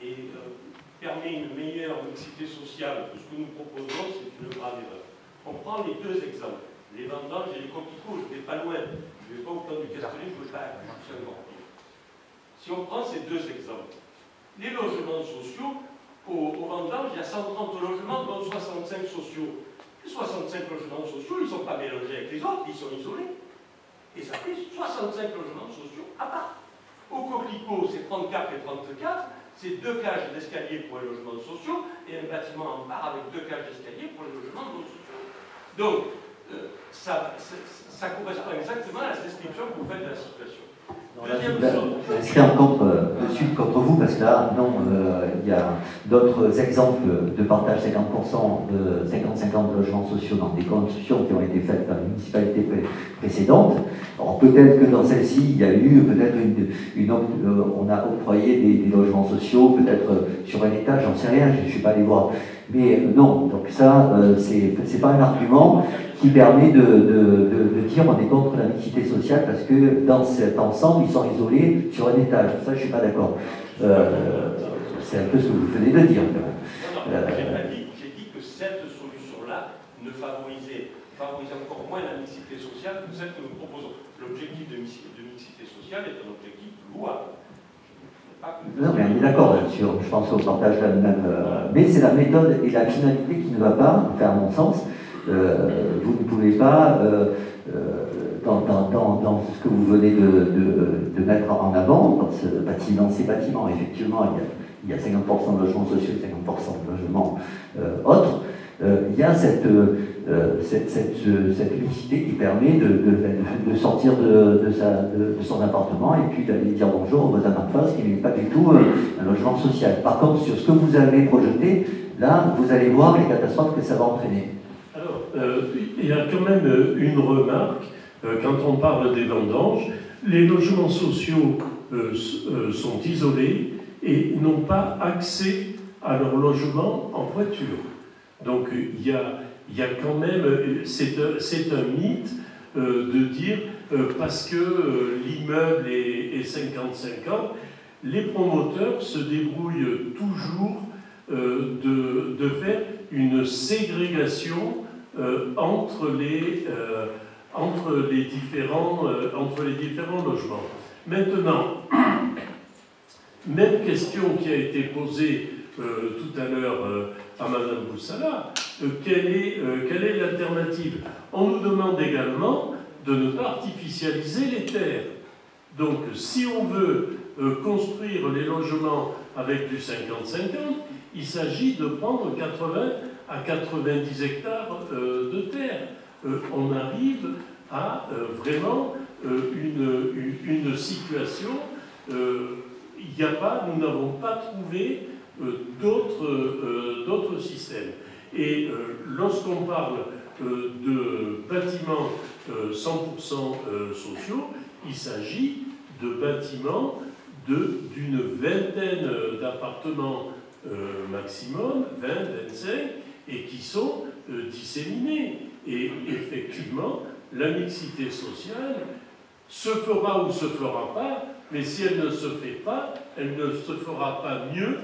et permet une meilleure mixité sociale que ce que nous proposons, c'est une grave erreur. On prend les deux exemples, les vendanges et les coquelicots, je ne vais pas loin, je ne vais pas au plan du Castellet, je ne veux pas encore. Si on prend ces deux exemples, les logements sociaux, au vendanges, il y a 130 logements, dont 65 sociaux. Les 65 logements sociaux, ils ne sont pas mélangés avec les autres, ils sont isolés. Et ça fait 65 logements sociaux à part. Au coquelicot, c'est 34 et 34, c'est 2 cages d'escalier pour les logements sociaux et un bâtiment en part avec 2 cages d'escalier pour les logements non sociaux. Donc, ça correspond exactement à la description que vous faites de la situation. Je serai en de suite contre vous parce que là, non, il y a d'autres exemples de partage 50% de 50-50 de logements sociaux dans des constructions qui ont été faites dans les municipalités précédentes. Alors peut-être que dans celle-ci, il y a eu peut-être on a octroyé des logements sociaux, peut-être sur un étage, j'en sais rien, je ne suis pas allé voir. Mais non, donc ça, c'est pas un argument qui permet de dire on est contre la mixité sociale parce que dans cet ensemble, ils sont isolés sur un étage. Ça, je ne suis pas d'accord. C'est un peu ce que vous venez de dire. J'ai dit que cette solution-là ne favorisait encore moins la mixité sociale que celle que nous proposons. L'objectif de mixité sociale est un objectif louable. Non, mais on est d'accord sur, je pense, au partage de la même. Mais c'est la méthode et la finalité qui ne va pas, enfin, à mon sens. Vous ne pouvez pas, dans ce que vous venez de mettre en avant, dans ces bâtiments, effectivement, il y a 50% de logements sociaux et 50% de logements autres. Il y a cette mixité qui permet de sortir de son appartement et puis d'aller dire bonjour au voisin en face qui n'est pas du tout un logement social. Par contre, sur ce que vous avez projeté, là, vous allez voir les catastrophes que ça va entraîner. Il y a quand même une remarque, quand on parle des vendanges, les logements sociaux sont isolés et n'ont pas accès à leur logement en voiture. Donc il y a quand même, c'est un mythe de dire, parce que l'immeuble est 50-50, les promoteurs se débrouillent toujours de faire une ségrégation entre les différents logements. Maintenant, même question qui a été posée tout à l'heure à Madame Boussala, quelle est l'alternative? On nous demande également de ne pas artificialiser les terres. Donc, si on veut construire les logements avec du 50-50, il s'agit de prendre 80 à 90 hectares de terre. On arrive à vraiment une situation, nous n'avons pas trouvé d'autres systèmes. Et lorsqu'on parle de bâtiments 100% sociaux, il s'agit de bâtiments d'une vingtaine d'appartements maximum, 20, 25, et qui sont disséminés. Et effectivement, la mixité sociale se fera ou se fera pas, mais si elle ne se fait pas, elle ne se fera pas mieux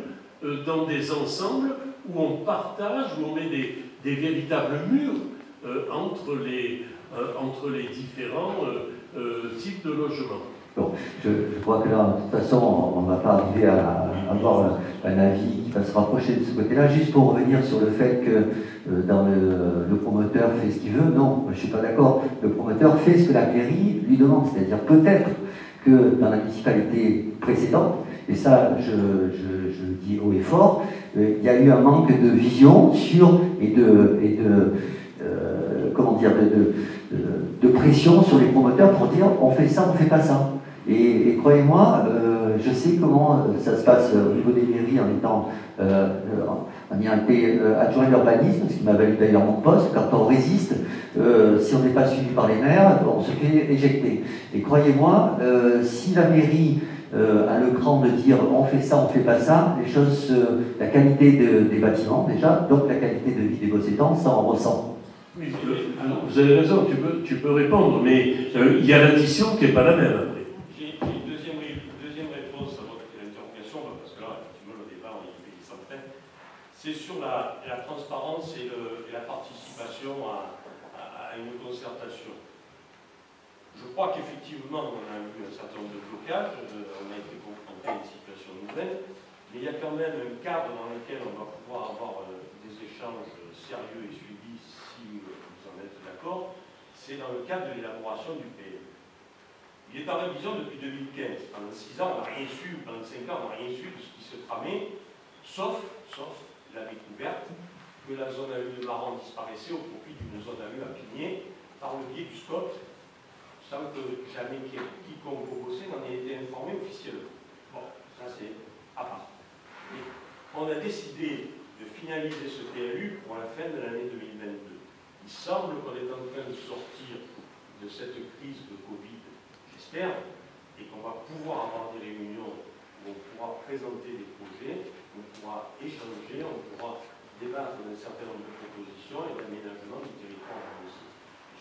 dans des ensembles où on partage, où on met des véritables murs entre les différents types de logements. Bon, je crois que là, de toute façon, on ne va pas arriver à avoir un avis qui va se rapprocher de ce côté-là. Juste pour revenir sur le fait que le promoteur fait ce qu'il veut, non, je ne suis pas d'accord. Le promoteur fait ce que la mairie lui demande. C'est-à-dire peut-être que dans la municipalité précédente, et ça, je le dis haut et fort, il y a eu un manque de vision de pression sur les promoteurs pour dire on fait ça, on ne fait pas ça. Et croyez-moi, je sais comment ça se passe au niveau des mairies en ayant été adjoint à l'urbanisme, ce qui m'a valu d'ailleurs mon poste. Quand on résiste, si on n'est pas suivi par les maires, on se fait éjecter. Et croyez-moi, si la mairie a le cran de dire on fait ça, on fait pas ça, les choses, la qualité des bâtiments déjà, donc la qualité de vie des possédants, ça en ressent. Oui, vous avez raison, tu peux répondre, mais il y a l'addition qui n'est pas la même. J'ai une deuxième réponse à votre interrogation, parce que là, effectivement, le débat, on y fait sans fin. C'est sur la transparence et la participation à une concertation. Je crois qu'effectivement, on a eu un certain nombre de blocages, on a été confronté à une situation nouvelle, mais il y a quand même un cadre dans lequel on va pouvoir avoir des échanges sérieux et suivis, si vous en êtes d'accord. C'est dans le cadre de l'élaboration du PLU. Il est en révision depuis 2015. Pendant 6 ans, on n'a rien su, pendant 5 ans, on n'a rien su de ce qui se tramait, sauf la découverte que la zone AE de Maran disparaissait au profit d'une zone AE à Pigné par le biais du SCOT, sans que jamais quiconque au Bossé n'en ait été informé officiellement. Bon, ça c'est à part. Et on a décidé de finaliser ce PLU pour la fin de l'année 2022. Il semble qu'on est en train de sortir de cette crise de Covid, j'espère, et qu'on va pouvoir avoir des réunions où on pourra présenter des projets, on pourra échanger, on pourra débattre d'un certain nombre de propositions et d'aménagement du territoire aussi.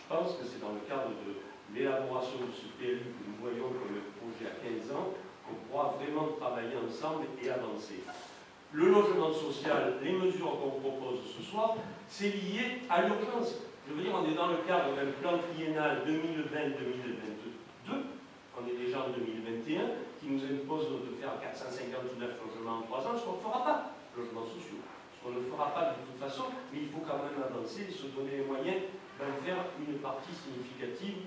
Je pense que c'est dans le cadre de l'élaboration de ce PLU que nous voyons comme un projet à 15 ans qu'on pourra vraiment travailler ensemble et avancer. Le logement social, les mesures qu'on propose ce soir, c'est lié à l'urgence. Je veux dire, on est dans le cadre d'un plan triennal 2020-2022, on est déjà en 2021, qui nous impose de faire 459 logements en 3 ans, ce qu'on ne fera pas, logements sociaux. Ce qu'on ne fera pas de toute façon, mais il faut quand même avancer et se donner les moyens d'en faire une partie significative,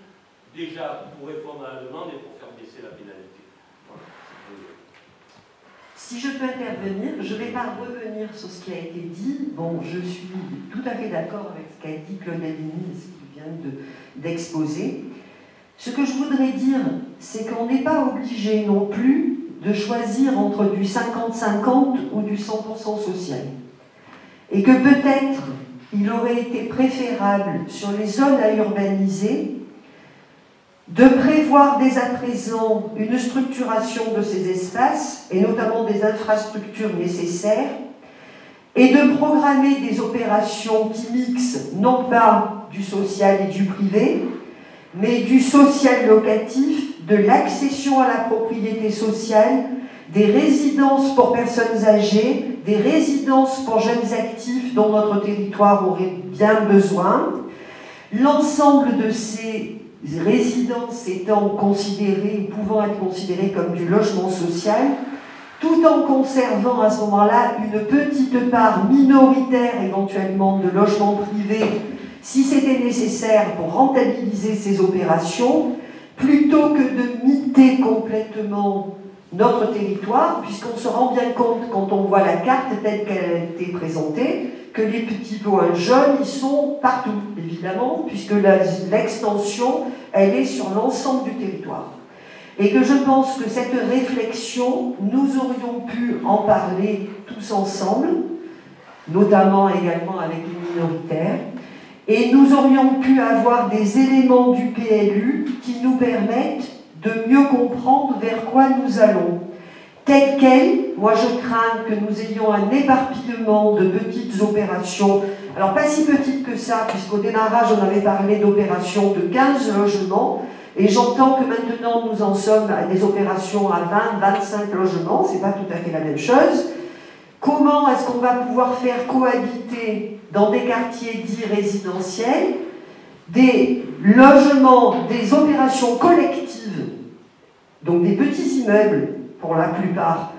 déjà pour répondre à la demande et pour faire baisser la pénalité. Voilà. Si je peux intervenir, je ne vais pas revenir sur ce qui a été dit. Bon, je suis tout à fait d'accord avec ce qu'a dit Claude Avigny et ce qu'il vient d'exposer. Ce que je voudrais dire, c'est qu'on n'est pas obligé non plus de choisir entre du 50-50 ou du 100% social. Et que peut-être il aurait été préférable sur les zones à urbaniser de prévoir dès à présent une structuration de ces espaces, et notamment des infrastructures nécessaires, et de programmer des opérations qui mixent non pas du social et du privé, mais du social locatif, de l'accession à la propriété sociale, des résidences pour personnes âgées, des résidences pour jeunes actifs dont notre territoire aurait bien besoin. L'ensemble de ces résidences étant considérées, ou pouvant être considérées comme du logement social, tout en conservant à ce moment-là une petite part minoritaire éventuellement de logements privés, si c'était nécessaire pour rentabiliser ces opérations, plutôt que de miter complètement notre territoire, puisqu'on se rend bien compte, quand on voit la carte telle qu'elle a été présentée, que les petits points jaunes, ils sont partout, évidemment, puisque l'extension, elle est sur l'ensemble du territoire. Et que je pense que cette réflexion, nous aurions pu en parler tous ensemble, notamment également avec les minoritaires, et nous aurions pu avoir des éléments du PLU qui nous permettent de mieux comprendre vers quoi nous allons. Tel quel, moi je crains que nous ayons un éparpillement de petites opérations, alors pas si petites que ça, puisqu'au démarrage on avait parlé d'opérations de 15 logements, et j'entends que maintenant nous en sommes à des opérations à 20-25 logements, c'est pas tout à fait la même chose. Comment est-ce qu'on va pouvoir faire cohabiter dans des quartiers dits résidentiels des logements, des opérations collectives, donc des petits immeubles pour la plupart,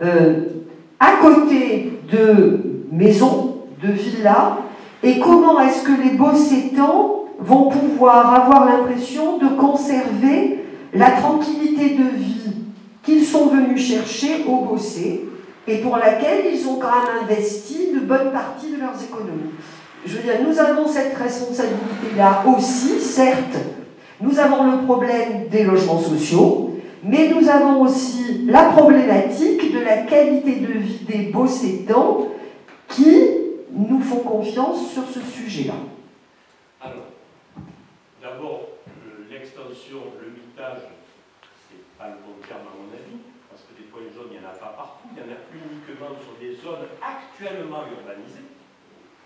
à côté de maisons, de villas, et comment est-ce que les Bossétans vont pouvoir avoir l'impression de conserver la tranquillité de vie qu'ils sont venus chercher au Bossé, et pour laquelle ils ont quand même investi de bonnes parties de leurs économies. Je veux dire, nous avons cette responsabilité-là aussi, certes, nous avons le problème des logements sociaux, mais nous avons aussi la problématique de la qualité de vie des Bossétans qui nous font confiance sur ce sujet-là. Alors, d'abord, l'extension, le mitage, c'est pas le bon terme à mon avis, parce que des points jaunes, il n'y en a pas partout, il y en a uniquement sur des zones actuellement urbanisées.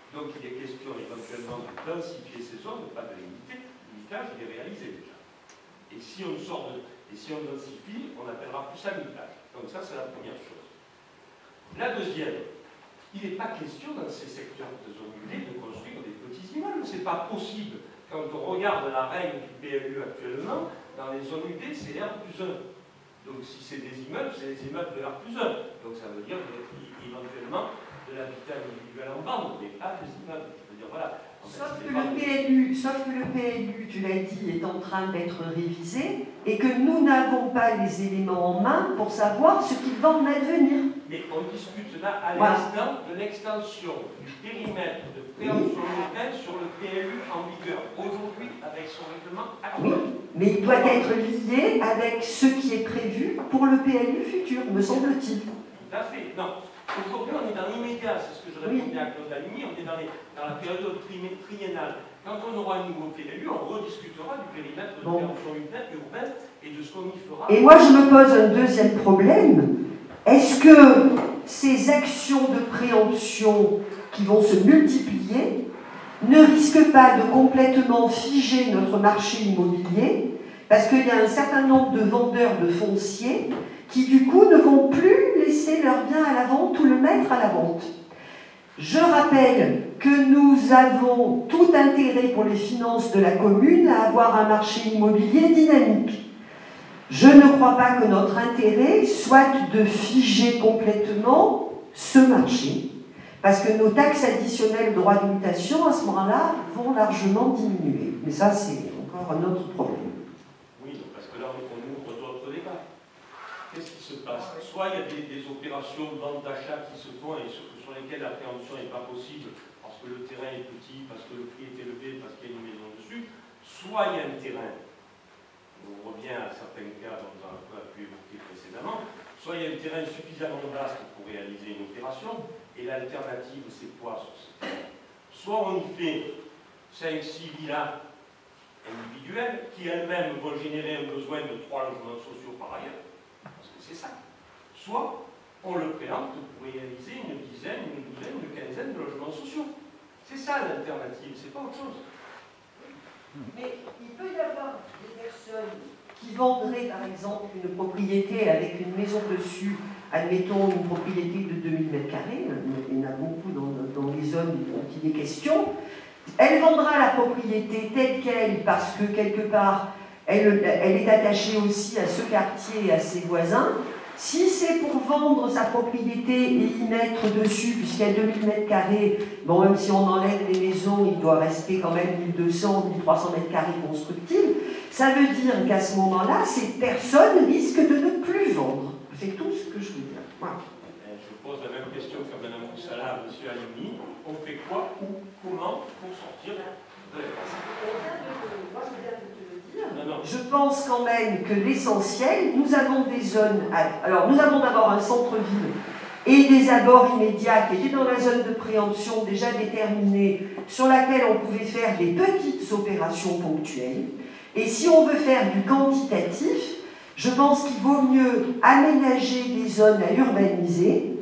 Donc il est question éventuellement de densifier ces zones, pas de les limiter. Le mitage, il est réalisé déjà. Et si on densifie, on appellera plus ça mitage. Donc ça, c'est la première chose. La deuxième, il n'est pas question dans ces secteurs de zone muselée de construire des petits immeubles. Ce n'est pas possible. Quand on regarde la règle du PLU actuellement, dans les zones UD, c'est R+1. Donc si c'est des immeubles, c'est des immeubles de R+1. Donc ça veut dire éventuellement de l'habitat individuel en bande, mais pas des immeubles. Je veux dire, voilà. Sauf que le PLU, tu l'as dit, est en train d'être révisé et que nous n'avons pas les éléments en main pour savoir ce qui va en advenir. Mais on discute là à l'instant de l'extension du périmètre de préemption urbaine sur le PLU en vigueur aujourd'hui avec son règlement actuel. Oui, mais il doit être lié avec ce qui est prévu pour le PLU futur, me semble-t-il. Tout à fait. Non. Aujourd'hui, on est dans l'immédiat, c'est ce que je répondais à Claude Alimi, on est dans la période triennale. Quand on aura un nouveau PLU, on rediscutera du périmètre de préemption urbaine et de ce qu'on y fera. Et moi, je me pose un deuxième problème. Est-ce que ces actions de préemption qui vont se multiplier ne risquent pas de complètement figer notre marché immobilier, parce qu'il y a un certain nombre de vendeurs de foncier qui du coup ne vont plus laisser leurs biens à la vente ou le mettre à la vente. Je rappelle que nous avons tout intérêt pour les finances de la commune à avoir un marché immobilier dynamique. Je ne crois pas que notre intérêt soit de figer complètement ce marché, parce que nos taxes additionnelles de droits de mutation, à ce moment-là, vont largement diminuer. Mais ça, c'est encore un autre problème. Oui, parce que là, on ouvre d'autres débats. Qu'est-ce qui se passe? Soit il y a des opérations de vente d'achat qui se font et sur lesquelles la préemption n'est pas possible parce que le terrain est petit, parce que le prix est élevé, parce qu'il y a une maison dessus. Soit il y a un terrain, on revient à certains cas dont on a pu évoquer précédemment, soit il y a un terrain suffisamment vaste pour réaliser une opération, et l'alternative c'est quoi sur ce terrain? Soit on y fait 5-6 villas individuelles qui elles-mêmes vont générer un besoin de 3 logements sociaux par ailleurs, parce que c'est ça. Soit on le préempte pour réaliser une dizaine, une douzaine, une quinzaine de logements sociaux. C'est ça l'alternative, c'est pas autre chose. Mais il peut y avoir des personnes qui vendraient par exemple une propriété avec une maison dessus, admettons une propriété de 2000 m², il y en a beaucoup dans les zones dont il est question. Elle vendra la propriété telle qu'elle parce que quelque part elle est attachée aussi à ce quartier et à ses voisins. Si c'est pour vendre sa propriété et y mettre dessus, puisqu'il y a 2000 m², bon, même si on enlève les maisons, il doit rester quand même 1200, 1300 m² constructibles, ça veut dire qu'à ce moment-là, ces personnes risquent de ne plus vendre. C'est tout ce que je veux dire. Voilà. Je pose la même question que Mme Boussala à M. Alimi. On fait quoi ou comment pour sortir de l'impasse? Je pense quand même que l'essentiel, nous avons des zones... Alors, nous avons d'abord un centre-ville et des abords immédiats qui étaient dans la zone de préemption déjà déterminée, sur laquelle on pouvait faire des petites opérations ponctuelles. Et si on veut faire du quantitatif, je pense qu'il vaut mieux aménager des zones à urbaniser,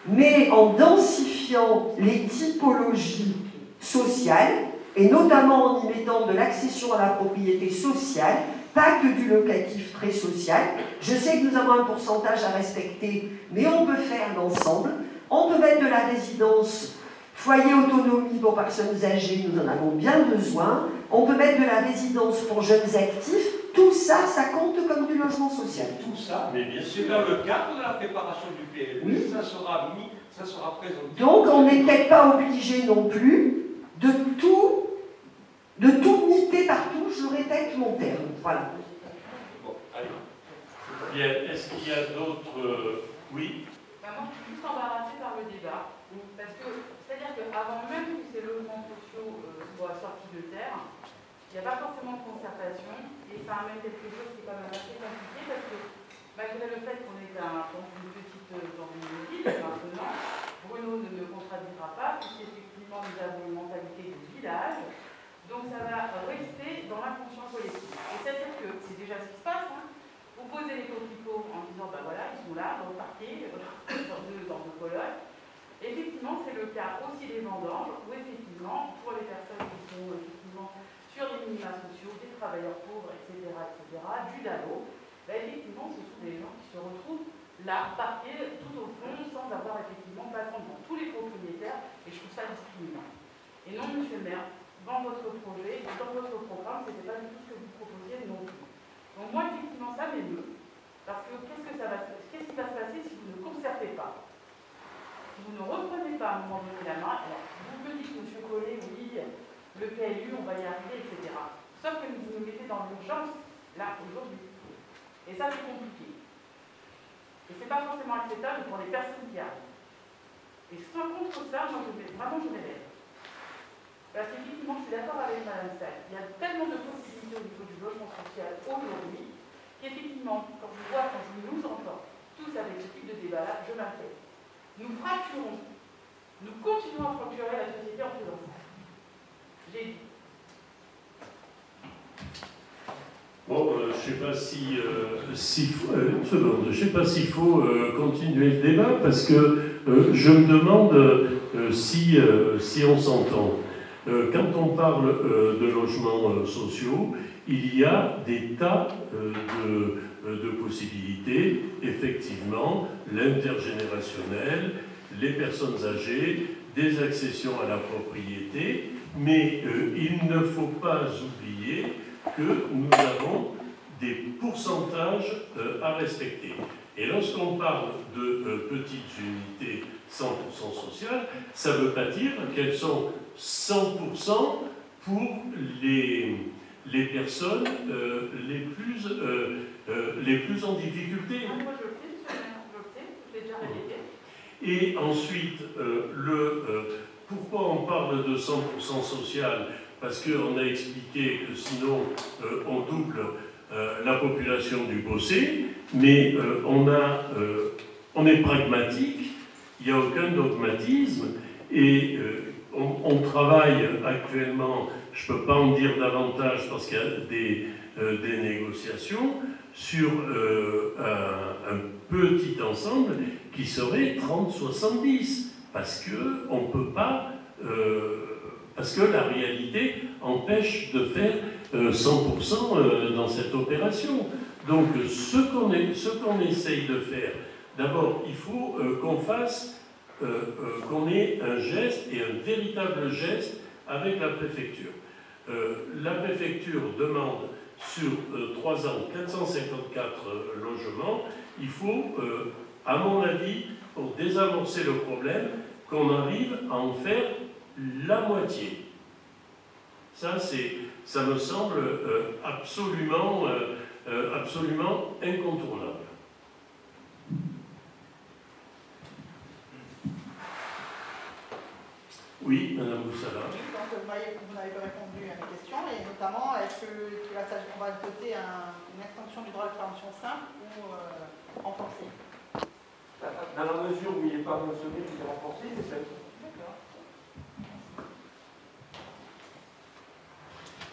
mais en densifiant les typologies sociales, et notamment en y mettant de l'accession à la propriété sociale, pas que du locatif très social. Je sais que nous avons un pourcentage à respecter, mais on peut faire l'ensemble. On peut mettre de la résidence, foyer autonomie pour personnes âgées, nous en avons bien besoin. On peut mettre de la résidence pour jeunes actifs. Tout ça, ça compte comme du logement social. Tout ça, mais bien sûr, dans le cadre de la préparation du PLU, oui. Ça sera présenté. Donc, on n'est peut-être pas obligé non plus de tout niquer partout, je répète mon terme. Voilà. Bon, allez. Bien, est-ce qu'il y a d'autres... Oui. Moi, je suis juste embarrassée par le débat. Parce que, c'est-à-dire qu'avant même que ces logements sociaux soient sortis de terre, il n'y a pas forcément de concertation, et ça amène quelque chose qui est quand même assez compliqué, parce que malgré le fait qu'on est dans une petite ville, maintenant, Bruno ne me contradira pas, puisqu'effectivement nous avons une mentalité de village, donc ça va rester dans l'inconscient collectif. Et c'est-à-dire que c'est déjà ce qui se passe, hein. Vous posez les coquelicots en disant, ben voilà, ils sont là, dans le parquet, dans le colloque. Effectivement, c'est le cas aussi des vendanges, où effectivement, pour les personnes qui sont effectivement sur les minima sociaux, des travailleurs pauvres, etc., du DALO, ben effectivement, ce sont des gens qui se retrouvent là, parqués tout au fond, sans avoir effectivement non, monsieur le maire, dans votre projet, dans votre programme, ce n'était pas du tout ce que vous proposiez non plus. Donc moi, effectivement, ça m'émeut, parce que qu'est-ce qui va se passer si vous ne concertez pas? Si vous ne reprenez pas à un moment donné la main, alors vous me dites, monsieur Collet, oui, le PLU, on va y arriver, etc. Sauf que vous nous mettez dans l'urgence, là, aujourd'hui. Et ça, c'est compliqué. Et c'est pas forcément acceptable pour les personnes qui arrivent. Et soit contre ça, moi, je m'élève. Parce qu'effectivement, je suis d'accord avec Mme Sack. Il y a tellement de possibilités au niveau du logement social aujourd'hui qu'effectivement, quand je nous entends tous avec ce type de débat-là, je m'inquiète. Nous fracturons. Nous continuons à fracturer la société en faisant ça. J'ai dit. Bon, je ne sais pas une seconde, je sais pas s'il faut continuer le débat parce que je me demande si on s'entend. Quand on parle de logements sociaux, il y a des tas de possibilités. Effectivement, l'intergénérationnel, les personnes âgées, des accessions à la propriété, mais il ne faut pas oublier que nous avons des pourcentages à respecter. Et lorsqu'on parle de petites unités 100% sociales, ça ne veut pas dire qu'elles sont 100% pour les personnes les plus en difficulté. Moi, je le sais, je l'ai déjà répété. Et ensuite, pourquoi on parle de 100% social? Parce qu'on a expliqué que sinon on double la population du Bossé, mais on est pragmatique, il n'y a aucun dogmatisme, et on travaille actuellement, je ne peux pas en dire davantage parce qu'il y a des négociations, sur un petit ensemble qui serait 30-70, parce que on peut pas... parce que la réalité empêche de faire 100% dans cette opération. Donc, ce qu'on essaye de faire, d'abord, il faut qu'on ait un geste, et un véritable geste, avec la préfecture. La préfecture demande sur 3 ans 454 logements. Il faut, à mon avis, pour désamorcer le problème, qu'on arrive à en faire la moitié. Ça me semble absolument incontournable. Oui, Madame Boussala. Donc, vous n'avez pas répondu à mes questions, et notamment, est-ce qu'on va voter une extension du droit de préemption simple ou renforcé? Dans la mesure où il n'est pas mentionné qu'il est renforcé, c'est ça. D'accord.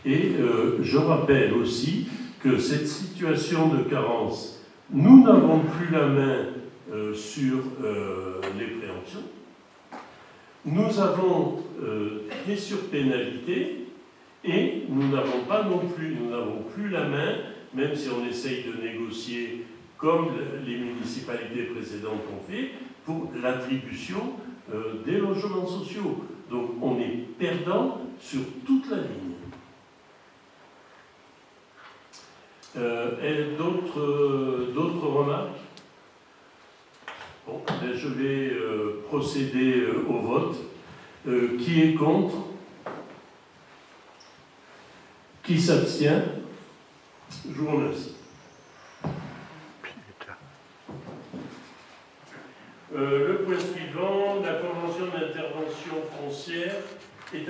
Et je rappelle aussi que cette situation de carence, nous n'avons plus la main sur les préemptions. Nous avons des surpénalités et nous n'avons plus la main, même si on essaye de négocier comme les municipalités précédentes ont fait, pour l'attribution des logements sociaux. Donc on est perdant sur toute la ligne. D'autres remarques? Bon, je vais procéder au vote. Qui est contre? Qui s'abstient? Je vous remercie. Le point suivant, la convention d'intervention foncière est